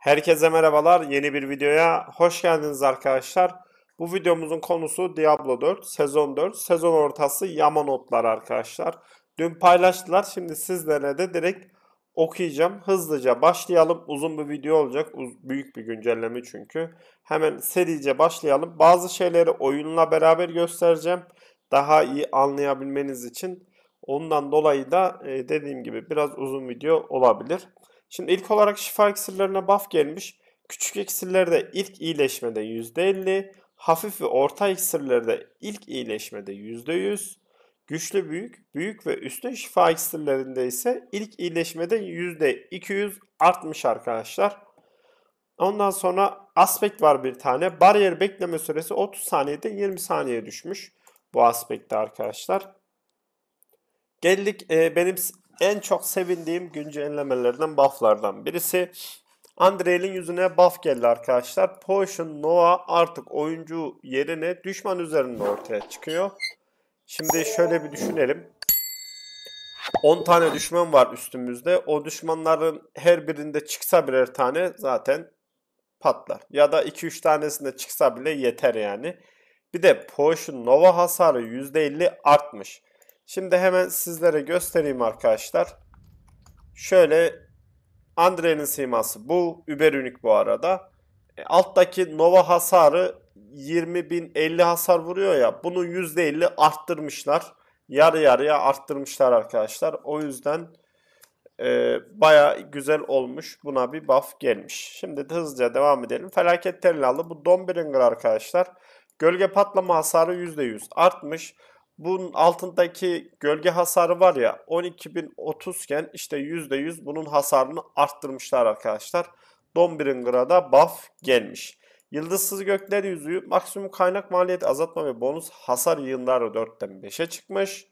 Herkese merhabalar. Yeni bir videoya hoş geldiniz arkadaşlar. Bu videomuzun konusu Diablo 4, sezon 4, sezon ortası yama notlar arkadaşlar. Dün paylaştılar. Şimdi sizlere de direkt okuyacağım. Hızlıca başlayalım. Uzun bir video olacak. Büyük bir güncelleme çünkü. Hemen serice başlayalım. Bazı şeyleri oyunla beraber göstereceğim. Daha iyi anlayabilmeniz için. Ondan dolayı da dediğim gibi biraz uzun video olabilir. Şimdi ilk olarak şifa iksirlerine buff gelmiş. Küçük iksirlerde ilk iyileşmede %50, hafif ve orta iksirlerde ilk iyileşmede %100, güçlü büyük, büyük ve üstün şifa iksirlerinde ise ilk iyileşmede %200 artmış arkadaşlar. Ondan sonra aspekt var bir tane. Bariyer bekleme süresi 30 saniyede 20 saniye düşmüş bu aspekte arkadaşlar. Geldik benim en çok sevindiğim güncellemelerden bufflardan birisi. Andreil'in yüzüne buff geldi arkadaşlar. Potion Nova artık oyuncu yerine düşman üzerinde ortaya çıkıyor. Şimdi şöyle bir düşünelim. 10 tane düşman var üstümüzde. O düşmanların her birinde çıksa birer tane zaten patlar. Ya da 2-3 tanesinde çıksa bile yeter yani. Bir de Potion Nova hasarı %50 artmış. Şimdi hemen sizlere göstereyim arkadaşlar. Şöyle Andre'nin siması bu. Überunik bu arada. Alttaki Nova hasarı 20.000 50 hasar vuruyor ya. Bunu %50 arttırmışlar. Yarı yarıya arttırmışlar arkadaşlar. O yüzden baya güzel olmuş. Buna bir buff gelmiş. Şimdi de hızlıca devam edelim. Felaket Tellalı bu Dawnbringer arkadaşlar. Gölge patlama hasarı %100 artmış. Bunun altındaki gölge hasarı var ya 12.030 iken işte %100 bunun hasarını arttırmışlar arkadaşlar. Dawnbringer'a da buff gelmiş. Yıldızsız Gökler Yüzüğü maksimum kaynak maliyeti azaltma ve bonus hasar yığınları 4'ten 5'e çıkmış.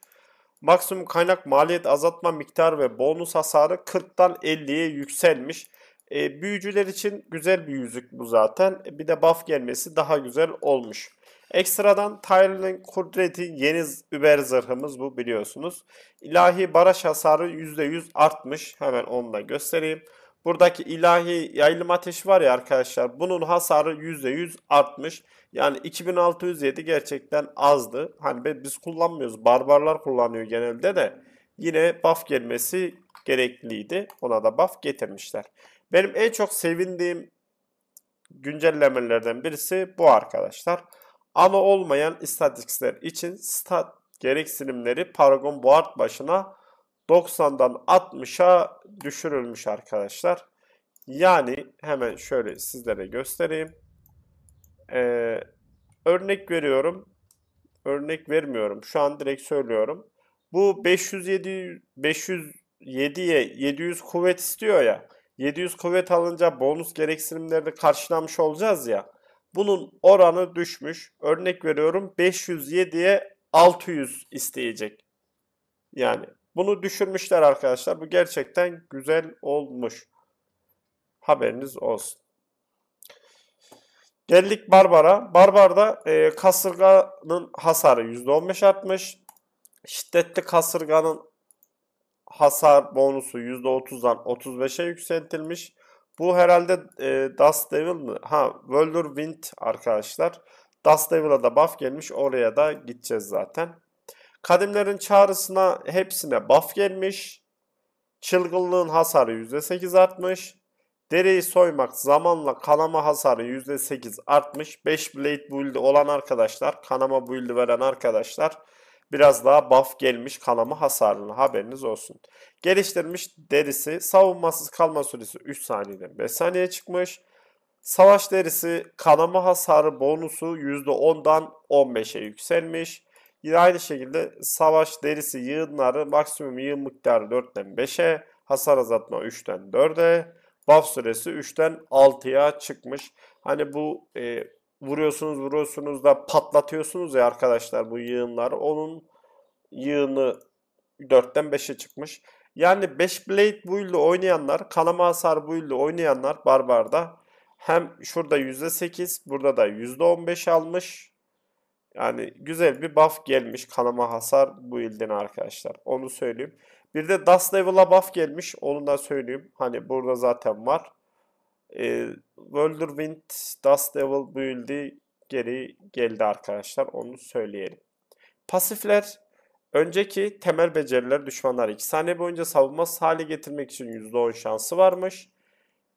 Maksimum kaynak maliyet azaltma miktarı ve bonus hasarı 40'tan 50'ye yükselmiş. Büyücüler için güzel bir yüzük bu zaten. Bir de buff gelmesi daha güzel olmuş. Ekstradan Tyrell'in kudreti yeni über zırhımız bu biliyorsunuz. İlahi baraj hasarı %100 artmış. Hemen onu da göstereyim. Buradaki ilahi yaylım ateşi var ya arkadaşlar. Bunun hasarı %100 artmış. Yani 2607 gerçekten azdı. Hani biz kullanmıyoruz. Barbarlar kullanıyor genelde de. Yine buff gelmesi gerekliydi. Ona da buff getirmişler. Benim en çok sevindiğim güncellemelerden birisi bu arkadaşlar. Ana olmayan istatistiksler için stat gereksinimleri Paragon Board başına 90'dan 60'a düşürülmüş arkadaşlar. Yani hemen şöyle sizlere göstereyim. Ee, Örnek veriyorum. Örnek vermiyorum. Şu an direkt söylüyorum. Bu 507'ye 700 kuvvet istiyor ya. 700 kuvvet alınca bonus gereksinimlerini karşılamış olacağız ya. Bunun oranı düşmüş. Örnek veriyorum 507'ye 600 isteyecek. Yani bunu düşürmüşler arkadaşlar. Bu gerçekten güzel olmuş. Haberiniz olsun. Geldik Barbar'a. Barbar'da kasırganın hasarı %15 artmış. Şiddetli kasırganın hasar bonusu %30'dan 35'e yükseltilmiş. Bu herhalde Dust Devil mi? Ha, Whirlwind arkadaşlar. Dust Devil'a da buff gelmiş. Oraya da gideceğiz zaten. Kadimlerin çağrısına hepsine buff gelmiş. Çılgınlığın hasarı %8 artmış. Dereyi soymak zamanla kanama hasarı %8 artmış. 5 blade build'i olan arkadaşlar, kanama build'i veren arkadaşlar biraz daha buff gelmiş kanama hasarına, haberiniz olsun. Geliştirilmiş derisi savunmasız kalma süresi 3 saniyeden 5 saniye çıkmış. Savaş derisi kanama hasarı bonusu %10'dan 15'e yükselmiş. Yine aynı şekilde savaş derisi yığınları maksimum yığın miktarı 4'ten 5'e, hasar azaltma 3'ten 4'e, buff süresi 3'ten 6'ya çıkmış. Hani bu vuruyorsunuz da patlatıyorsunuz ya arkadaşlar bu yığınları. Onun yığını 4'ten 5'e çıkmış. Yani 5 Blade build'i oynayanlar, kanama hasar build'i oynayanlar Barbar'da hem şurada %8, burada da %15 almış. Yani güzel bir buff gelmiş kanama hasar build'ine arkadaşlar. Onu söyleyeyim. Bir de Dust Level'a buff gelmiş. Onu da söyleyeyim. Hani burada zaten var. Whirlwind Dust Devil build'i geri geldi arkadaşlar. Onu söyleyelim. Pasifler önceki temel beceriler düşmanlar 2 saniye boyunca savunmasız hale getirmek için %10 şansı varmış.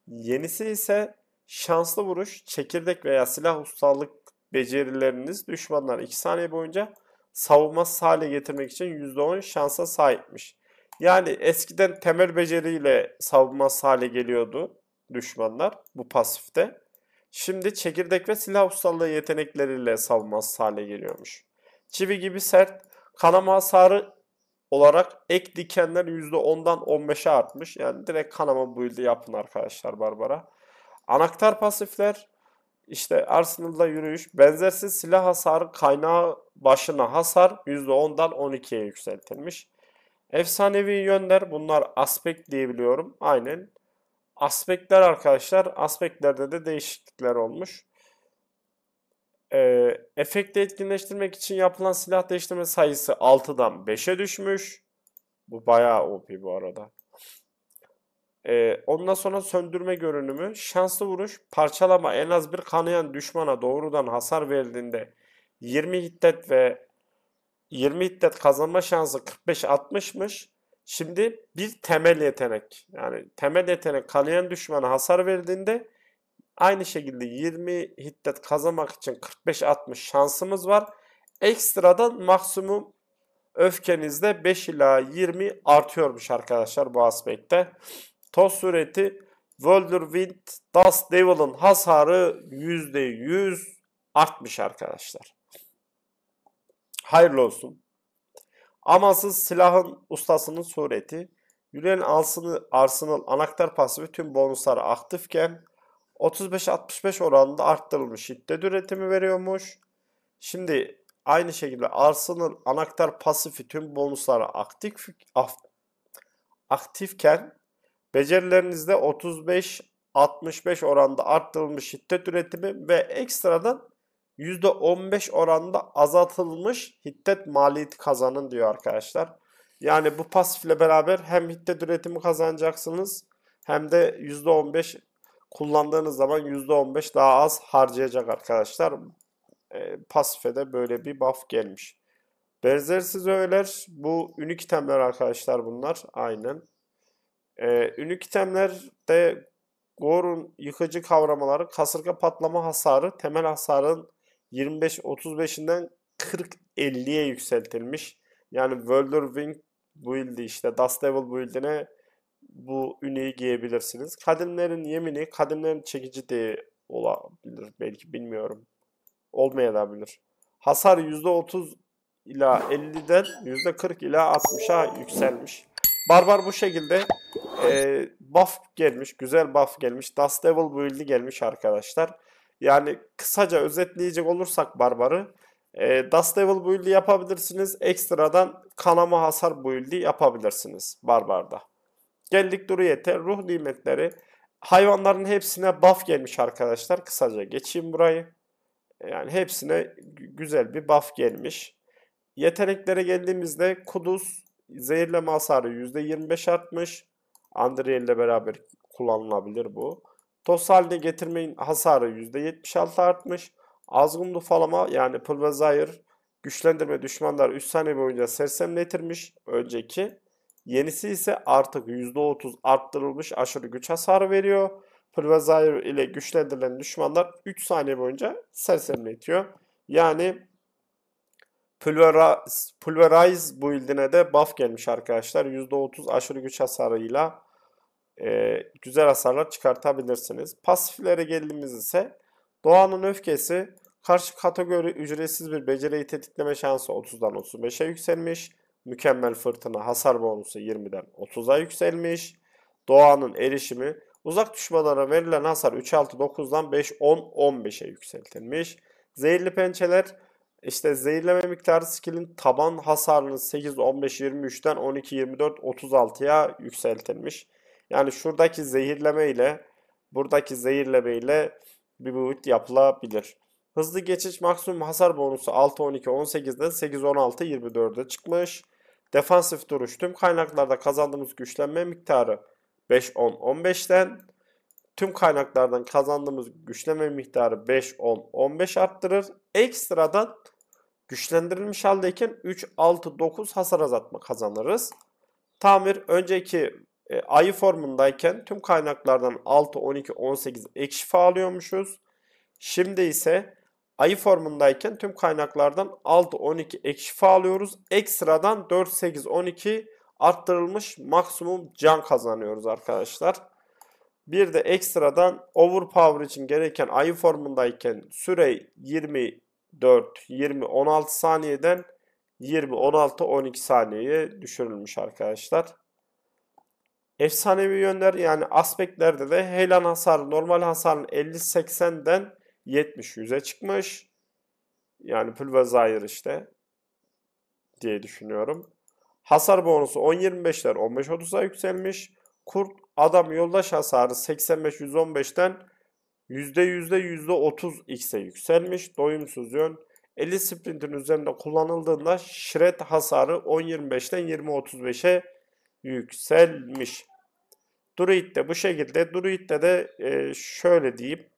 Yenisi ise şanslı vuruş, çekirdek veya silah ustalık becerileriniz düşmanlar 2 saniye boyunca savunmasız hale getirmek için %10 şansa sahipmiş. Yani eskiden temel beceriyle savunmasız hale geliyordu düşmanlar bu pasifte. Şimdi çekirdek ve silah ustalığı yetenekleriyle savunmasız hale geliyormuş. Çivi gibi sert, kanama hasarı olarak ek dikenler %10'dan 15'e artmış. Yani direkt kanama build'i yapın arkadaşlar Barbara. Anahtar pasifler işte Arsenal'da yürüyüş, benzersiz silah hasarı kaynağı başına hasar %10'dan 12'ye yükseltilmiş. Efsanevi yönler bunlar aspekt diyebiliyorum. Aynen. Aspektler arkadaşlar. Aspektlerde de değişiklikler olmuş. Efekti etkinleştirmek için yapılan silah değiştirme sayısı 6'dan 5'e düşmüş. Bu bayağı OP bu arada. Ondan sonra söndürme görünümü. Şanslı vuruş. Parçalama en az bir kanayan düşmana doğrudan hasar verildiğinde 20 hiddet ve 20 hiddet kazanma şansı 45-60'mış. Şimdi bir temel yetenek. Yani temel yetenek kanayan düşmana hasar verildiğinde aynı şekilde 20 hiddet kazanmak için 45-60 şansımız var. Ekstradan maksimum öfkenizde 5 ila 20 artıyormuş arkadaşlar bu aspekte. Toz sureti Whirlwind Dust Devil'ın hasarı %100 artmış arkadaşlar. Hayırlı olsun. Amansız silahın ustasının sureti. Yürüyen Arsenal anahtar pasifi tüm bonusları aktifken 35-65 oranında arttırılmış şiddet üretimi veriyormuş. Şimdi aynı şekilde Arsenal anahtar pasifi tüm bonusları aktifken becerilerinizde 35-65 oranında arttırılmış şiddet üretimi ve ekstradan %15 oranında azaltılmış hiddet maliyeti kazanın diyor arkadaşlar. Yani bu pasifle beraber hem hiddet üretimi kazanacaksınız hem de %15 kullandığınız zaman %15 daha az harcayacak arkadaşlar. Pasife de böyle bir buff gelmiş. Benzersiz öğeler bu unik itemler arkadaşlar bunlar. Aynen. Unik itemlerde Gore'un yıkıcı kavramaları, kasırga patlama hasarı, temel hasarın 25-35'inden 40-50'ye yükseltilmiş. Yani Whirlwind build'i işte Dust Devil build'ine bu üniği giyebilirsiniz. Kadınların yemini, kadınların çekici de olabilir belki bilmiyorum. Olmayabilir. Hasar %30 ila 50'den %40 ila 60'a yükselmiş. Barbar bu şekilde buff gelmiş. Güzel buff gelmiş. Dust Devil build'i gelmiş arkadaşlar. Yani kısaca özetleyecek olursak Barbar'ı Dust Devil build'i yapabilirsiniz. Ekstradan kanama hasar build'i yapabilirsiniz Barbar'da. Geldik Duriyet'e. Ruh nimetleri. Hayvanların hepsine buff gelmiş arkadaşlar. Kısaca geçeyim burayı. Yani hepsine güzel bir buff gelmiş. Yeteneklere geldiğimizde Kuduz zehirleme hasarı %25 artmış. Andriel ile beraber kullanılabilir bu. Toz haline getirmeyin hasarı %76 artmış. Azgın dufalama yani Pulverizar güçlendirme düşmanlar 3 saniye boyunca sersemletirmiş önceki. Yenisi ise artık %30 arttırılmış aşırı güç hasarı veriyor. Pulverizar ile güçlendirilen düşmanlar 3 saniye boyunca sersemletiyor. Yani Pulverize build'ine de buff gelmiş arkadaşlar. %30 aşırı güç hasarıyla güzel hasarlar çıkartabilirsiniz. Pasiflere geldiğimiz ise Doğanın Öfkesi karşı kategori ücretsiz bir beceriyi tetikleme şansı 30'dan 35'e yükselmiş. Mükemmel Fırtına hasar bonusu 20'den 30'a yükselmiş. Doğanın Erişimi uzak düşmanlara verilen hasar 3-6-9'dan 5-10-15'e yükseltilmiş. Zehirli Pençeler işte zehirleme miktarı skill'in taban hasarının 8-15-23'ten 12-24-36'ya yükseltilmiş. Yani şuradaki zehirleme ile buradaki zehirleme ile bir build yapılabilir. Hızlı geçiş maksimum hasar bonusu 6-12-18'den 8-16-24'e çıkmış. Defansif duruş tüm kaynaklarda kazandığımız güçlenme miktarı 5-10-15'ten tüm kaynaklardan kazandığımız güçleme miktarı 5, 10, 15 arttırır. Ekstradan güçlendirilmiş haldeyken 3, 6, 9 hasar azaltma kazanırız. Tamir önceki ayı formundayken tüm kaynaklardan 6, 12, 18 ek şifa alıyormuşuz. Şimdi ise ayı formundayken tüm kaynaklardan 6, 12 ek şifa alıyoruz. Ekstradan 4, 8, 12 arttırılmış maksimum can kazanıyoruz arkadaşlar. Bir de ekstradan overpower için gereken ayı formundayken süre 24, 20, 16 saniyeden 20, 16, 12 saniyeye düşürülmüş arkadaşlar. Efsanevi yönler yani aspektlerde de heyelan hasarı normal hasarın 50-80'den 70-100'e çıkmış. Yani pulverizar işte diye düşünüyorum. Hasar bonusu 10-25'ler 15-30'a yükselmiş. Kurt adam yoldaş hasarı 85-115'ten %30x'e yükselmiş. Doyumsuz yön 50 sprintin üzerinde kullanıldığında shred hasarı 10-25'ten 20-35'e yükselmiş. Druid de bu şekilde. Druid'de de şöyle diyeyim.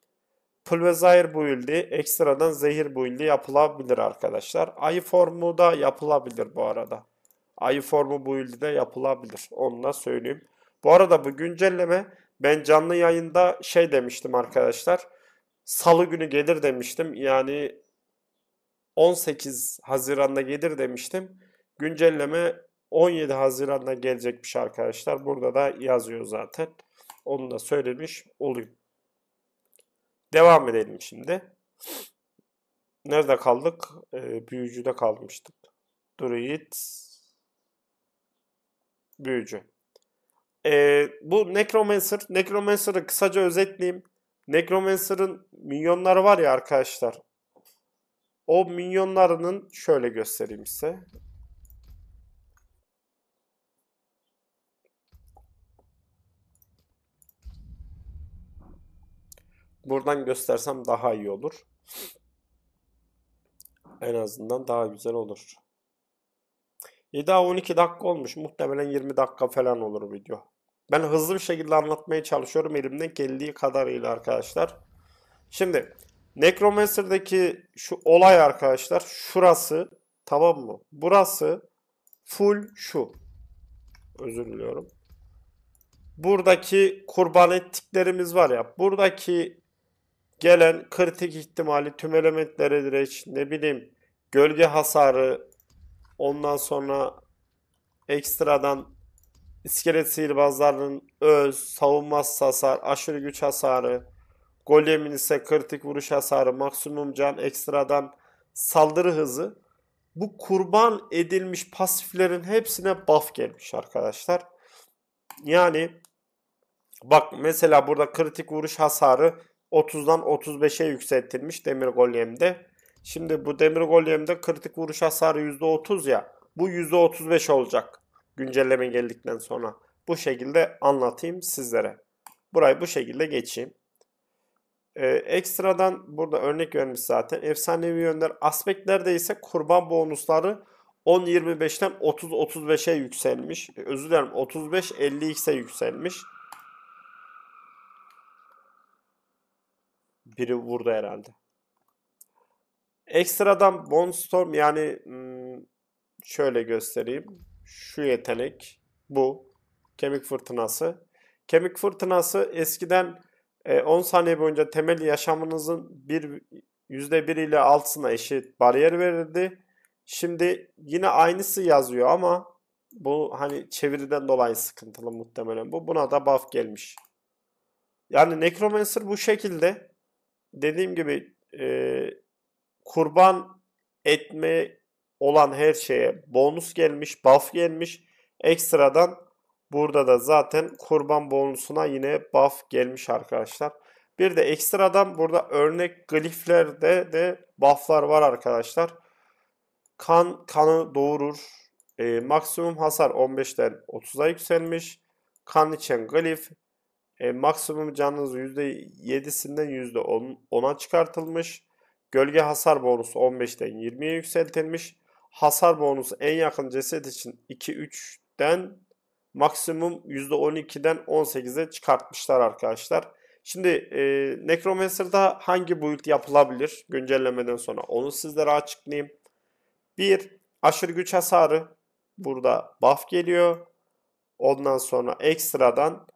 Pulverizar build'i ekstradan zehir build'i yapılabilir arkadaşlar. Ayı formu da yapılabilir bu arada. Ayı formu build'i de yapılabilir. Onu da söyleyeyim. Bu arada bu güncelleme ben canlı yayında şey demiştim arkadaşlar. Salı günü gelir demiştim. Yani 18 Haziran'da gelir demiştim. Güncelleme 17 Haziran'da gelecekmiş arkadaşlar. Burada da yazıyor zaten. Onu da söylemiş olayım. Devam edelim şimdi. Nerede kaldık? Büyücüde kalmıştık. Druid. Büyücü. Bu Necromancer. Necromancer'ı kısaca özetleyeyim. Necromancer'ın minyonları var ya arkadaşlar. O minyonlarının şöyle göstereyim size. Buradan göstersem daha iyi olur. En azından daha güzel olur. 7-12 dakika olmuş. Muhtemelen 20 dakika falan olur video. Ben hızlı bir şekilde anlatmaya çalışıyorum elimden geldiği kadarıyla arkadaşlar. Şimdi Necromancer'daki şu olay arkadaşlar şurası, tamam mı? Burası full şu. Özür diliyorum. Buradaki kurban ettiklerimiz var ya. Buradaki gelen kritik ihtimali tüm elementlere direnç, ne bileyim gölge hasarı, ondan sonra ekstradan iskelet sihirbazlarının öz, savunmasız hasar, aşırı güç hasarı, golemin ise kritik vuruş hasarı, maksimum can, ekstradan saldırı hızı. Bu kurban edilmiş pasiflerin hepsine buff gelmiş arkadaşlar. Yani bak mesela burada kritik vuruş hasarı 30'dan 35'e yükseltilmiş demir golemde. Şimdi bu demir golemde kritik vuruş hasarı %30 ya. Bu %35 olacak güncelleme geldikten sonra. Bu şekilde anlatayım sizlere. Burayı bu şekilde geçeyim. Ekstradan burada örnek vermiş zaten. Efsanevi yönler aspektlerde ise kurban bonusları 10-25'ten 30-35'e yükselmiş. Özür dilerim 35-50x'e yükselmiş. Biri vurdu herhalde. Ekstradan Bone yani şöyle göstereyim. Şu yetenek bu. Kemik fırtınası. Kemik fırtınası eskiden 10 saniye boyunca temel yaşamınızın %1 ile altına eşit bariyer verirdi. Şimdi yine aynısı yazıyor ama bu hani çeviriden dolayı sıkıntılı muhtemelen bu. Buna da buff gelmiş. Yani Necromancer bu şekilde dediğim gibi kurban etme olan her şeye bonus gelmiş, buff gelmiş. Ekstradan burada da zaten kurban bonusuna yine buff gelmiş arkadaşlar. Bir de ekstradan burada örnek gliflerde de bufflar var arkadaşlar. Kanı doğurur. Maksimum hasar 15'ten 30'a yükselmiş. Kan içen glif. Maksimum canınız %7'sinden %10'a çıkartılmış. Gölge hasar bonusu 15'ten 20'ye yükseltilmiş. Hasar bonusu en yakın ceset için 2-3'ten maksimum %12'den 18'e çıkartmışlar arkadaşlar. Şimdi Necromancer'da hangi build yapılabilir güncellemeden sonra onu sizlere açıklayayım. Bir, aşırı güç hasarı. Burada buff geliyor. Ondan sonra ekstradan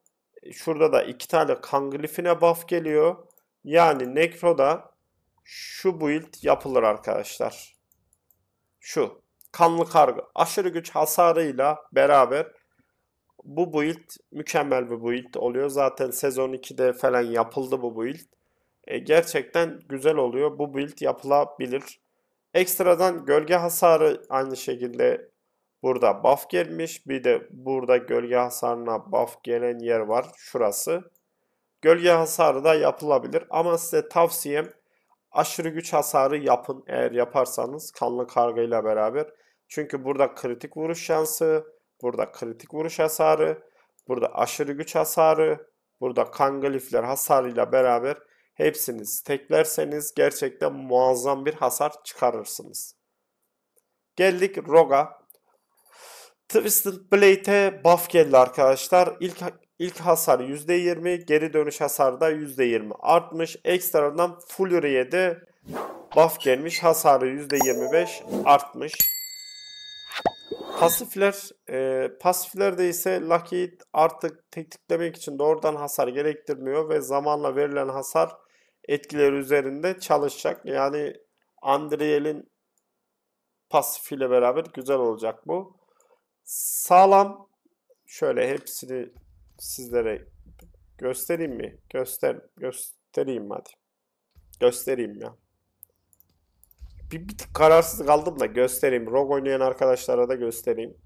şurada da 2 tane Kanglif'ine buff geliyor. Yani Necro'da şu build yapılır arkadaşlar. Şu kanlı kargı aşırı güç hasarıyla beraber bu build mükemmel bir build oluyor. Zaten sezon 2'de falan yapıldı bu build. Gerçekten güzel oluyor. Bu build yapılabilir. Ekstradan gölge hasarı aynı şekilde burada buff gelmiş. Bir de burada gölge hasarına buff gelen yer var. Şurası. Gölge hasarı da yapılabilir. Ama size tavsiyem aşırı güç hasarı yapın eğer yaparsanız kanlı kargıyla beraber. Çünkü burada kritik vuruş şansı, burada kritik vuruş hasarı, burada aşırı güç hasarı, burada kan glifler hasarıyla beraber hepsini steklerseniz gerçekten muazzam bir hasar çıkarırsınız. Geldik Rogue'a. Twisted Blade'e buff geldi arkadaşlar. İlk hasar %20, geri dönüş hasarı da %20 artmış. Ekstradan Fury'e de buff gelmiş. Hasarı %25 artmış. Pasiflerde ise Lockheed artık tetiklemek için doğrudan hasar gerektirmiyor ve zamanla verilen hasar etkileri üzerinde çalışacak. Yani Andriel'in pasifiyle beraber güzel olacak bu. Sağlam. Şöyle hepsini sizlere göstereyim mi? Göstereyim hadi. Göstereyim ya. Bir tık kararsız kaldım da göstereyim. Rogue oynayan arkadaşlara da göstereyim.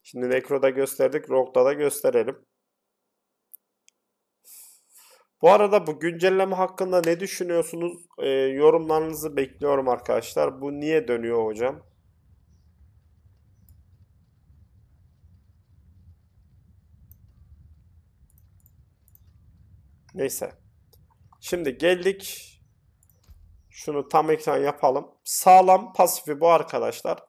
Şimdi Necro'da gösterdik. Rogue'da da gösterelim. Bu arada bu güncelleme hakkında ne düşünüyorsunuz? Yorumlarınızı bekliyorum arkadaşlar. Bu niye dönüyor hocam? Neyse. Şimdi geldik. Şunu tam ekran yapalım. Sağlam pasifi bu arkadaşlar.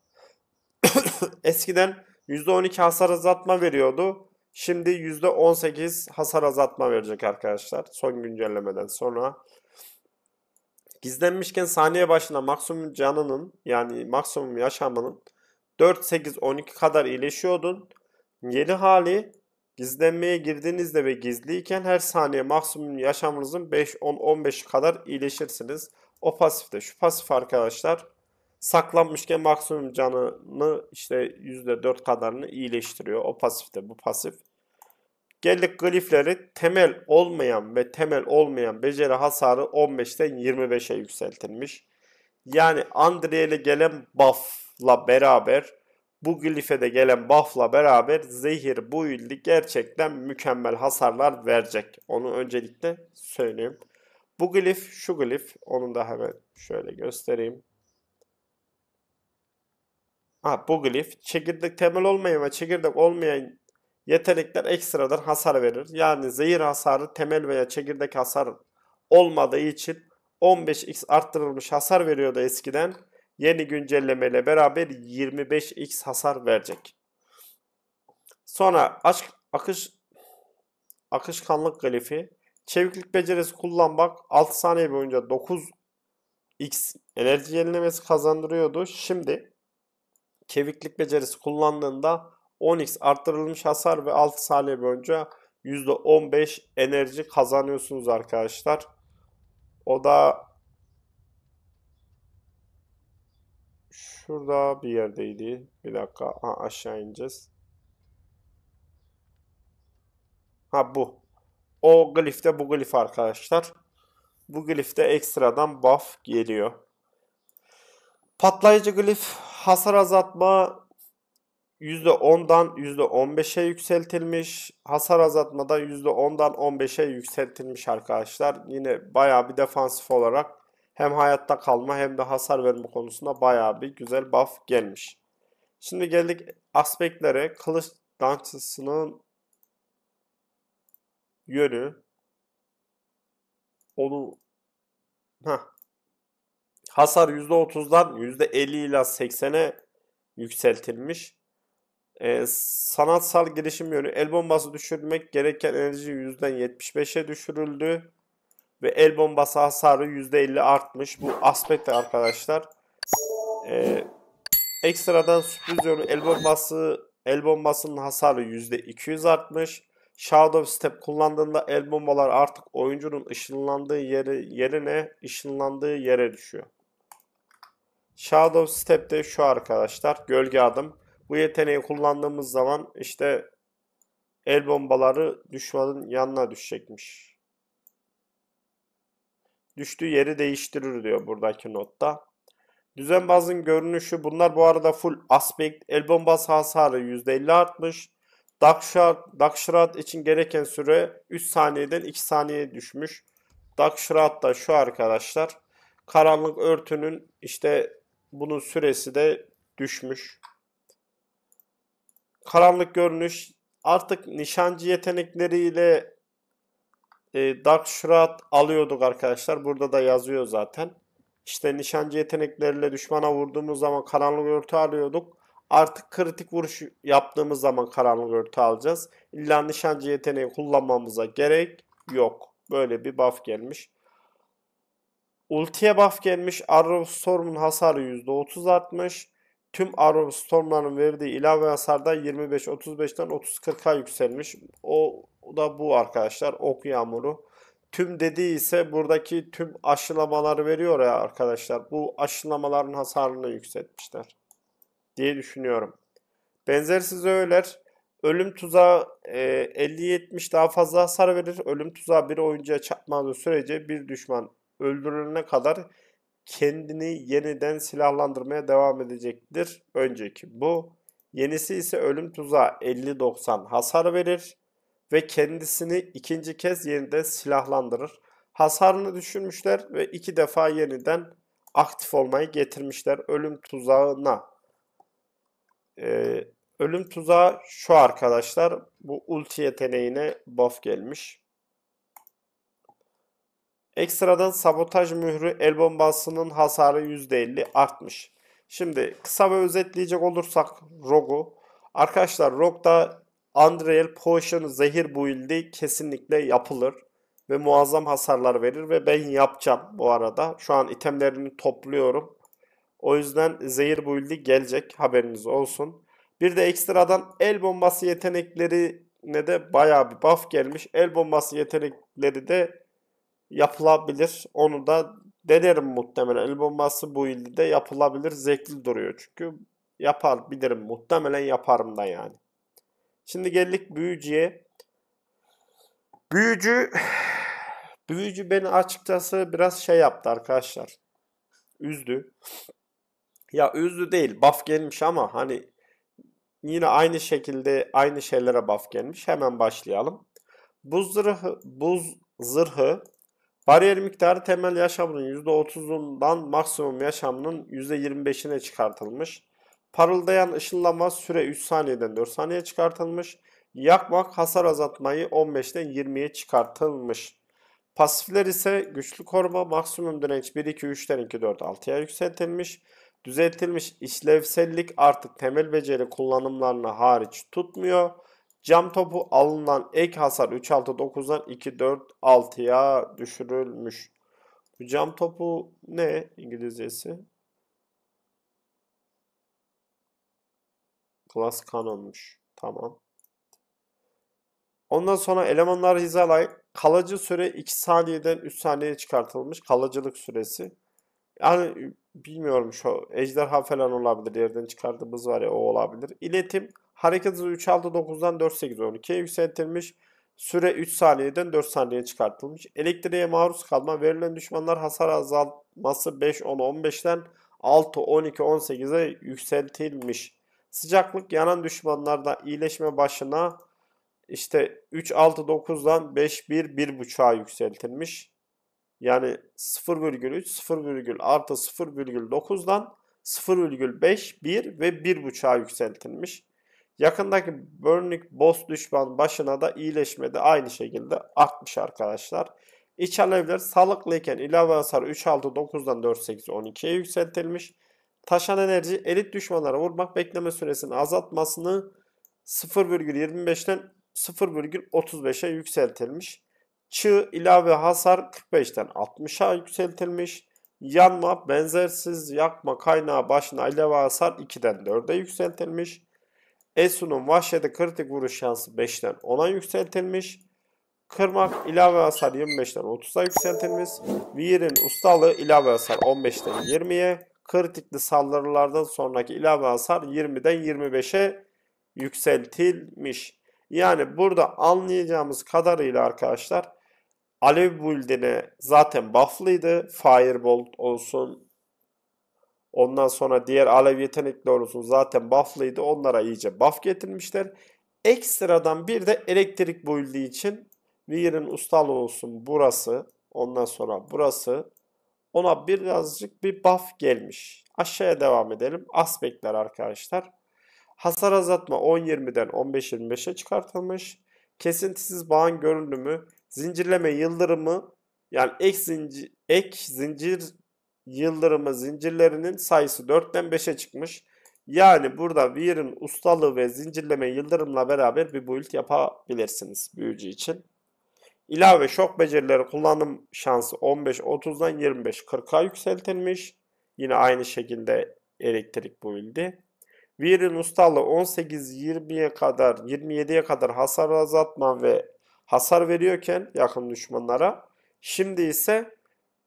Eskiden %12 hasar azaltma veriyordu. Şimdi %18 hasar azaltma verecek arkadaşlar. Son güncellemeden sonra. Gizlenmişken saniye başına maksimum canının yani maksimum yaşamının 4, 8, 12 kadar iyileşiyordun. Yeni hali gizlenmeye girdiğinizde ve gizliyken her saniye maksimum yaşamınızın 5, 10, 15 kadar iyileşirsiniz. O pasifte. Şu pasif arkadaşlar saklanmışken maksimum canını işte %4 kadarını iyileştiriyor. O pasifte bu pasif. Geldik glifleri temel olmayan ve temel olmayan beceri hasarı 15'ten 25'e yükseltilmiş. Yani Andriel'e gelen buff'la beraber bu glife de gelen buff'la beraber zehir bu build'i gerçekten mükemmel hasarlar verecek. Onu öncelikle söyleyeyim. Bu glif şu glif. Onu da hemen şöyle göstereyim. Bu glif çekirdek temel olmayan ve çekirdek olmayan yetenekler ekstradan hasar verir. Yani zehir hasarı temel veya çekirdek hasar olmadığı için 15x arttırılmış hasar veriyordu eskiden. Yeni güncellemeyle beraber 25x hasar verecek. Sonra akışkanlık glifi. Çeviklik becerisi kullanmak 6 saniye boyunca 9x enerji yenilemesi kazandırıyordu. Şimdi çeviklik becerisi kullandığında 10x arttırılmış hasar ve 6 saniye boyunca %15 enerji kazanıyorsunuz arkadaşlar. O da şurada bir yerdeydi. Bir dakika. Aşağı ineceğiz. Bu. O glifte bu glif arkadaşlar. Bu glifte ekstradan buff geliyor. Patlayıcı glif hasar azaltma %10'dan %15'e yükseltilmiş. Hasar azaltmada %10'dan 15'e yükseltilmiş arkadaşlar. Yine bayağı bir defansif olarak hem hayatta kalma hem de hasar verme konusunda bayağı bir güzel buff gelmiş. Şimdi geldik aspektlere. Kılıç dansçısının yönü. Onu hasar %30'dan %50 ile 80'e yükseltilmiş. Sanatsal girişim yönü el bombası düşürmek gereken enerji %75'e düşürüldü ve el bombası hasarı %50 artmış. Bu aspekt arkadaşlar. E, Ekstradan sürpriz yönü el bombasının hasarı %200 artmış. Shadow Step kullandığında el bombalar artık oyuncunun ışınlandığı yerine ışınlandığı yere düşüyor. Shadow Step de şu arkadaşlar, gölge adım. Bu yeteneği kullandığımız zaman işte el bombaları düşmanın yanına düşecekmiş. Düştüğü yeri değiştirir diyor buradaki notta. Düzenbazın görünüşü, bunlar bu arada full aspect. El bombası hasarı %50 artmış. Dark için gereken süre 3 saniyeden 2 saniyeye düşmüş. Dark da şu arkadaşlar. Karanlık örtünün işte bunun süresi de düşmüş. Karanlık görünüş, artık nişancı yetenekleriyle Dark Shroud alıyorduk arkadaşlar. Burada da yazıyor zaten. İşte nişancı yetenekleriyle düşmana vurduğumuz zaman karanlık örtü alıyorduk. Artık kritik vuruş yaptığımız zaman karanlık örtü alacağız. İlla nişancı yeteneği kullanmamıza gerek yok. Böyle bir buff gelmiş. Ultiye buff gelmiş. Arrow Storm'un hasarı %30 artmış. Tüm Arrow Storm'ların verdiği ilave hasarda 25-35'ten 30-40'a yükselmiş. O da bu arkadaşlar. Ok yağmuru. Tüm dediği ise buradaki tüm aşılamaları veriyor ya arkadaşlar. Bu aşılamaların hasarını yükseltmişler diye düşünüyorum. Benzersiz öğeler. Ölüm tuzağı 50-70 daha fazla hasar verir. Ölüm tuzağı bir oyuncuya çarpmadığı sürece bir düşman öldürülene kadar kendini yeniden silahlandırmaya devam edecektir. Önceki bu. Yenisi ise ölüm tuzağı 50-90 hasar verir ve kendisini ikinci kez yeniden silahlandırır. Hasarını düşürmüşler ve 2 defa yeniden aktif olmayı getirmişler ölüm tuzağına. Ölüm tuzağı şu arkadaşlar. Bu ulti yeteneğine buff gelmiş. Ekstradan sabotaj mührü el bombasının hasarı %50 artmış. Şimdi kısa ve özetleyecek olursak Rogue'u. Arkadaşlar Rogue'da Unreal Potion zehir build'i kesinlikle yapılır. Ve muazzam hasarlar verir ve ben yapacağım bu arada. Şu an itemlerini topluyorum. O yüzden zehir build'i gelecek, haberiniz olsun. Bir de ekstradan el bombası yeteneklerine de bayağı bir buff gelmiş. El bombası yetenekleri de yapılabilir. Onu da denerim muhtemelen. El bombası bu ilde yapılabilir. Zevkli duruyor çünkü. Yapar bilirim. Muhtemelen yaparım da yani. Şimdi geldik büyücüye. Büyücü beni açıkçası biraz şey yaptı arkadaşlar. Üzdü. Ya üzdü değil. Buff gelmiş ama hani yine aynı şekilde aynı şeylere buff gelmiş. Hemen başlayalım. Buz zırhı bariyer miktarı temel yaşamının %30'undan maksimum yaşamının %25'ine çıkartılmış. Parıldayan ışınlama süre 3 saniyeden 4 saniye çıkartılmış. Yakmak hasar azaltmayı 15'ten 20'ye çıkartılmış. Pasifler ise güçlü koruma, maksimum direnç 1-2-3'ten 2-4-6'ya yükseltilmiş. Düzeltilmiş işlevsellik artık temel beceri kullanımlarını hariç tutmuyor. Cam topu alınan ek hasar 3-6-9'dan 2-4-6'ya düşürülmüş. Bu cam topu ne İngilizcesi? Glass Cannon'muş. Tamam. Ondan sonra elemanlar hizalay. Kalıcı süre 2 saniyeden 3 saniyeye çıkartılmış. Kalıcılık süresi. Yani bilmiyorum, şu ejderha falan olabilir. Yerden çıkardığımız var ya, o olabilir. İletim hareket hızı 3-6-9'dan 4-8-12'ye yükseltilmiş. Süre 3 saniyeden 4 saniyeye çıkartılmış. Elektriğe maruz kalma, verilen düşmanlar hasar azaltması 5-10-15'ten 6-12-18'e yükseltilmiş. Sıcaklık yanan düşmanlarda iyileşme başına işte 3-6-9'dan 5-1-1.5'a yükseltilmiş. Yani 0,3, 0, artı 0,9'dan 0,5, 1 ve 1.5'a yükseltilmiş. Yakındaki Burning Boss düşman başına da iyileşme de aynı şekilde artmış arkadaşlar. İç alevler sağlıklıyken ilave hasar 3-6-9'dan 4-8-12'ye yükseltilmiş. Taşan enerji elit düşmanlara vurmak bekleme süresini azaltmasını 0,25'ten 0,35'e yükseltilmiş. Çığ ilave hasar 45'ten 60'a yükseltilmiş. Yanma benzersiz yakma kaynağı başına ilave hasar 2'den 4'e yükseltilmiş. Esu'nun vahşeti kritik vuruş şansı 5'ten 10'a yükseltilmiş. Kırmak ilave hasar 25'ten 30'a yükseltilmiş. Vir'in ustalığı ilave hasar 15'ten 20'ye. Kritikli saldırılardan sonraki ilave hasar 20'den 25'e yükseltilmiş. Yani burada anlayacağımız kadarıyla arkadaşlar Alev build'ine zaten buff'lıydı. Firebolt olsun. Ondan sonra diğer alev yetenekli olsun zaten buff'lıydı. Onlara iyice buff getirmişler. Ekstradan bir de elektrik build'i için Vir'in ustalığı olsun burası. Ondan sonra burası. Ona birazcık bir buff gelmiş. Aşağıya devam edelim. Aspektler arkadaşlar. Hasar azaltma 10-20'den 15-25'e çıkartılmış. Kesintisiz bağın görünümü, zincirleme yıldırımı yani ek zincir yıldırımı zincirlerinin sayısı 4'ten 5'e çıkmış. Yani burada Vir'in ustalığı ve zincirleme yıldırımla beraber bir build yapabilirsiniz büyücü için. İlave şok becerileri kullanım şansı 15-30'dan 25-40'a yükseltilmiş. Yine aynı şekilde elektrik build'i. Vir'in ustalığı 18-20'ye kadar 27'ye kadar hasar azaltma ve hasar veriyorken yakın düşmanlara. Şimdi ise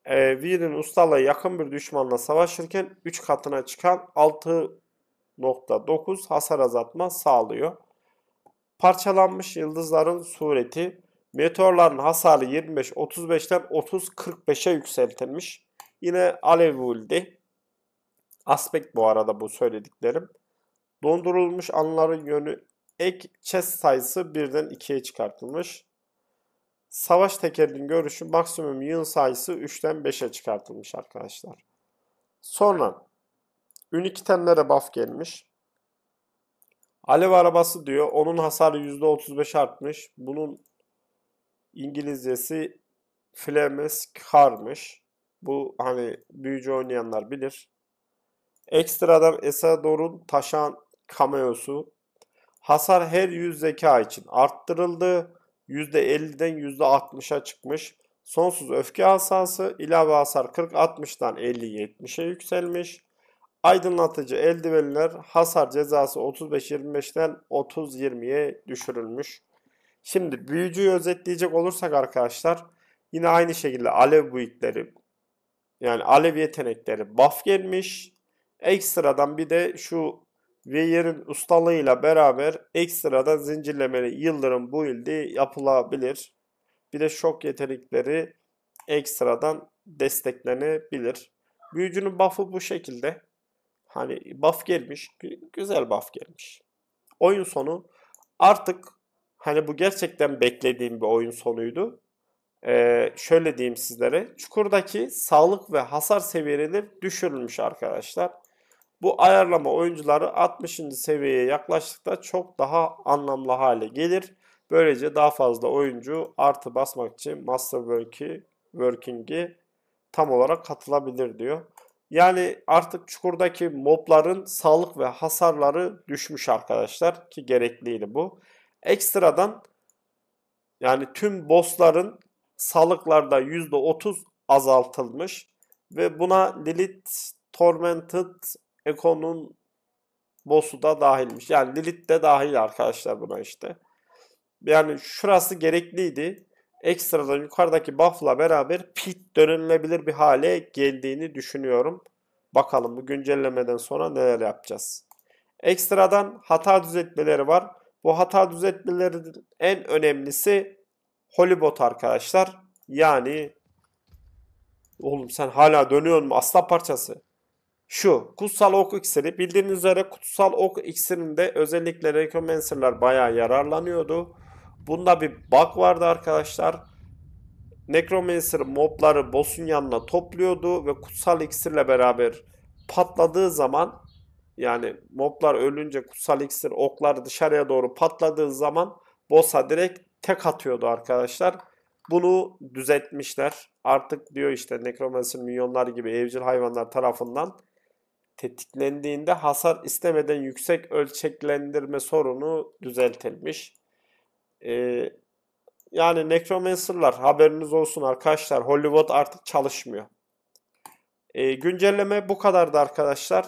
Vir'in ustalığı yakın bir düşmanla savaşırken 3 katına çıkan 6.9 hasar azaltma sağlıyor. Parçalanmış yıldızların sureti meteorların hasarı 25-35'ten 30-45'e yükseltilmiş. Yine alev build'i. Aspekt bu arada bu söylediklerim. Dondurulmuş anların yönü ek chest sayısı 1'den 2'ye çıkartılmış. Savaş tekerinin görüşü maksimum yığın sayısı 3'ten 5'e çıkartılmış arkadaşlar. Sonra Unique itemlere buff gelmiş. Alev arabası diyor. Onun hasarı %35 artmış. Bunun İngilizcesi Flames Car'mış. Bu hani büyücü oynayanlar bilir. Ekstradan Esador'un taşan cameosu. Hasar her 100 zeka için arttırıldı. %50'den %60'a çıkmış. Sonsuz öfke hasası ilave hasar 40-60'dan 50-70'e yükselmiş. Aydınlatıcı eldivenler hasar cezası 35-25'ten 30-20'ye düşürülmüş. Şimdi büyücüyü özetleyecek olursak arkadaşlar yine aynı şekilde alev build'leri yani alev yetenekleri buff gelmiş. Ekstradan bir de şu Veyer'in ustalığıyla beraber ekstradan zincirlemeli yıldırım build'i yapılabilir. Bir de şok yetenekleri ekstradan desteklenebilir. Büyücünün buff'ı bu şekilde. Hani buff gelmiş. Güzel buff gelmiş. Oyun sonu artık hani bu gerçekten beklediğim bir oyun sonuydu. Şöyle diyeyim sizlere. Çukurdaki sağlık ve hasar seviyeleri düşürülmüş arkadaşlar. Bu ayarlama oyuncuları 60. seviyeye yaklaştıkta çok daha anlamlı hale gelir. Böylece daha fazla oyuncu artı basmak için Working'i tam olarak katılabilir diyor. Yani artık çukurdaki mobların sağlık ve hasarları düşmüş arkadaşlar ki gerekliydi bu. Ekstradan yani tüm bossların sağlıklarda %30 azaltılmış ve buna Lilith Tormented Echo'nun boss'u da dahilmiş. Yani Lilith de dahil arkadaşlar buna işte. Yani şurası gerekliydi. Ekstradan yukarıdaki buff'la beraber pit dönülebilir bir hale geldiğini düşünüyorum. Bakalım bu güncellemeden sonra neler yapacağız. Ekstradan hata düzeltmeleri var. Bu hata düzeltmelerinin en önemlisi Holybot arkadaşlar. Yani oğlum sen hala dönüyor mu aslan parçası? Şu kutsal ok iksiri bildiğiniz üzere kutsal ok iksirinde özellikle Necromancer'lar bayağı yararlanıyordu. Bunda bir bug vardı arkadaşlar. Necromancer mobları boss'un yanına topluyordu ve kutsal iksirle beraber patladığı zaman yani moblar ölünce kutsal iksir okları dışarıya doğru patladığı zaman boss'a direkt tek atıyordu arkadaşlar. Bunu düzeltmişler. Artık diyor işte Necromancer minyonlar gibi evcil hayvanlar tarafından tetiklendiğinde hasar istemeden yüksek ölçeklendirme sorunu düzeltilmiş. Yani Necromancer'lar haberiniz olsun arkadaşlar. Hollywood artık çalışmıyor. Güncelleme bu kadardı arkadaşlar.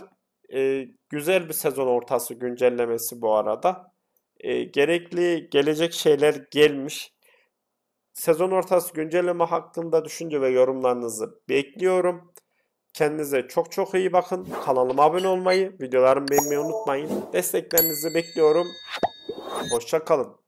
Güzel bir sezon ortası güncellemesi bu arada. Gerekli gelecek şeyler gelmiş. Sezon ortası güncelleme hakkında düşünce ve yorumlarınızı bekliyorum. Kendinize çok çok iyi bakın. Kanalıma abone olmayı, videolarımı beğenmeyi unutmayın. Desteklerinizi bekliyorum. Hoşça kalın.